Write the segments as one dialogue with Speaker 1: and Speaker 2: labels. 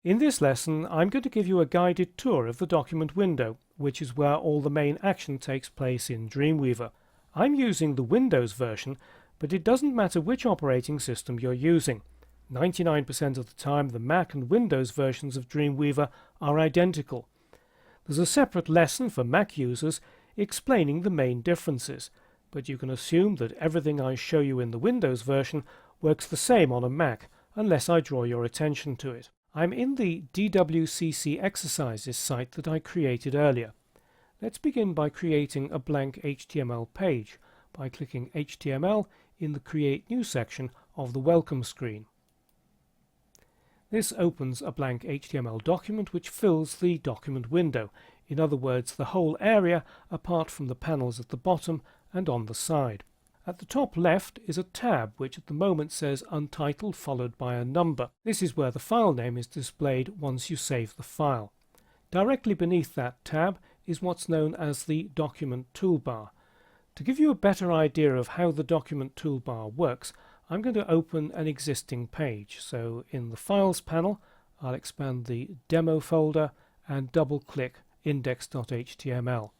Speaker 1: In this lesson, I'm going to give you a guided tour of the document window, which is where all the main action takes place in Dreamweaver. I'm using the Windows version, but it doesn't matter which operating system you're using. 99% of the time, the Mac and Windows versions of Dreamweaver are identical. There's a separate lesson for Mac users explaining the main differences, but you can assume that everything I show you in the Windows version works the same on a Mac, unless I draw your attention to it. I'm in the DWCC exercises site that I created earlier. Let's begin by creating a blank HTML page by clicking HTML in the Create New section of the Welcome screen. This opens a blank HTML document which fills the document window, in other words the whole area apart from the panels at the bottom and on the side. At the top left is a tab which at the moment says Untitled followed by a number. This is where the file name is displayed once you save the file. Directly beneath that tab is what's known as the Document Toolbar. To give you a better idea of how the Document Toolbar works, I'm going to open an existing page. So in the Files panel, I'll expand the Demo folder and double-click index.html.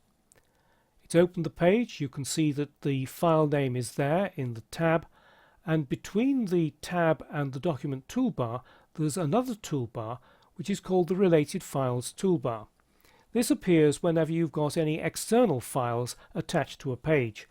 Speaker 1: It's opened the page. You can see that the file name is there in the tab, and between the tab and the document toolbar there's another toolbar which is called the Related Files toolbar. This appears whenever you've got any external files attached to a page.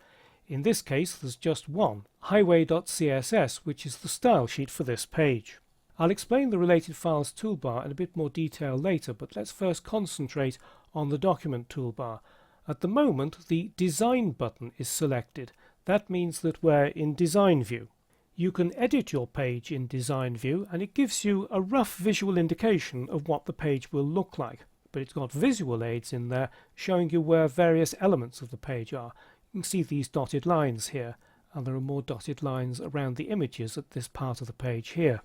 Speaker 1: In this case there's just one, highway.css, which is the style sheet for this page. I'll explain the Related Files toolbar in a bit more detail later, but let's first concentrate on the document toolbar. At the moment, the Design button is selected. That means that we're in Design View. You can edit your page in Design View, and it gives you a rough visual indication of what the page will look like. But it's got visual aids in there showing you where various elements of the page are. You can see these dotted lines here, and there are more dotted lines around the images at this part of the page here.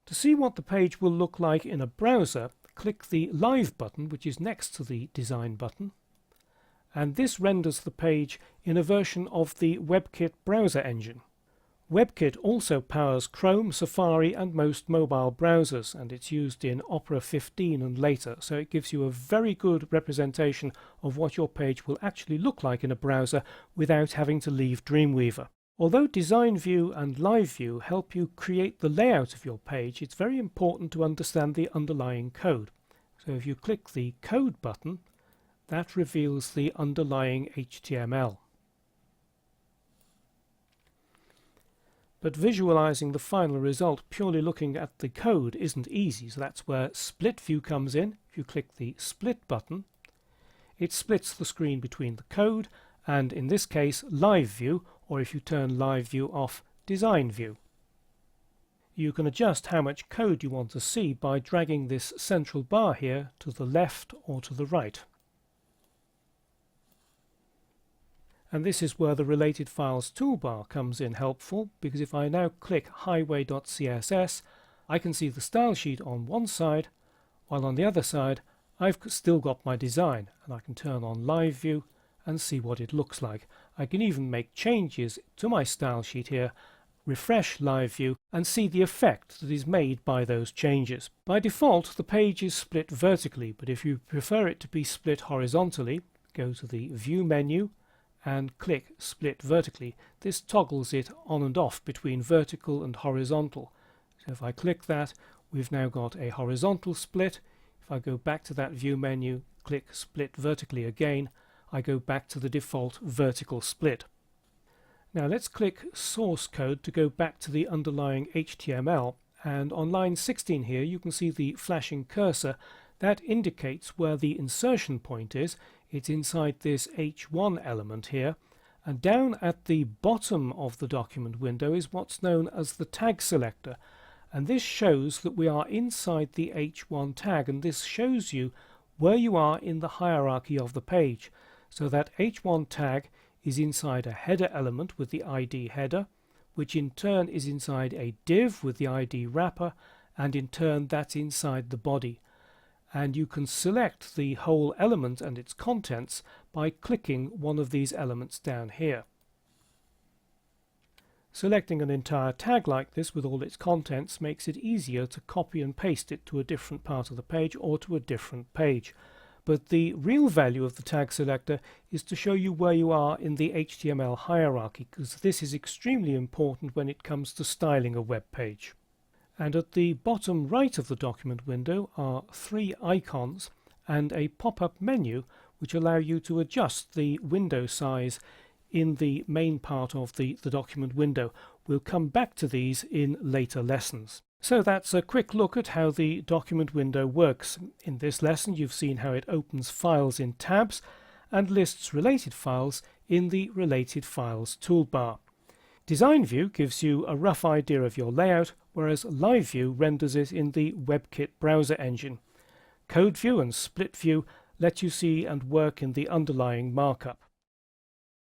Speaker 1: To see what the page will look like in a browser, click the Live button, which is next to the Design button. And this renders the page in a version of the WebKit browser engine. WebKit also powers Chrome, Safari and most mobile browsers, and it's used in Opera 15 and later, so it gives you a very good representation of what your page will actually look like in a browser without having to leave Dreamweaver. Although Design View and Live View help you create the layout of your page, it's very important to understand the underlying code. So if you click the Code button, that reveals the underlying HTML. But visualizing the final result purely looking at the code isn't easy, so that's where Split View comes in. If you click the Split button, it splits the screen between the code and, in this case, Live View, or if you turn Live View off, Design View. You can adjust how much code you want to see by dragging this central bar here to the left or to the right. And this is where the Related Files toolbar comes in helpful, because if I now click highway.css, I can see the style sheet on one side, while on the other side I've still got my design, and I can turn on Live View and see what it looks like. I can even make changes to my style sheet here, refresh Live View and see the effect that is made by those changes. By default the page is split vertically, but if you prefer it to be split horizontally, go to the View menu and click Split Vertically. This toggles it on and off between vertical and horizontal. So if I click that, we've now got a horizontal split. If I go back to that View menu, click Split Vertically again, I go back to the default vertical split. Now let's click Source Code to go back to the underlying HTML, and on line 16 here you can see the flashing cursor. That indicates where the insertion point is. It's inside this H1 element here, and down at the bottom of the document window is what's known as the tag selector, and this shows that we are inside the H1 tag, and this shows you where you are in the hierarchy of the page. So that H1 tag is inside a header element with the ID header, which in turn is inside a div with the ID wrapper, and in turn that's inside the body. And you can select the whole element and its contents by clicking one of these elements down here. Selecting an entire tag like this with all its contents makes it easier to copy and paste it to a different part of the page or to a different page. But the real value of the tag selector is to show you where you are in the HTML hierarchy, because this is extremely important when it comes to styling a web page. And at the bottom right of the document window are 3 icons and a pop-up menu which allow you to adjust the window size in the main part of the document window. We'll come back to these in later lessons. So that's a quick look at how the document window works. In this lesson you've seen how it opens files in tabs and lists related files in the Related Files toolbar. Design View gives you a rough idea of your layout, whereas Live View renders it in the WebKit browser engine. Code View and Split View let you see and work in the underlying markup.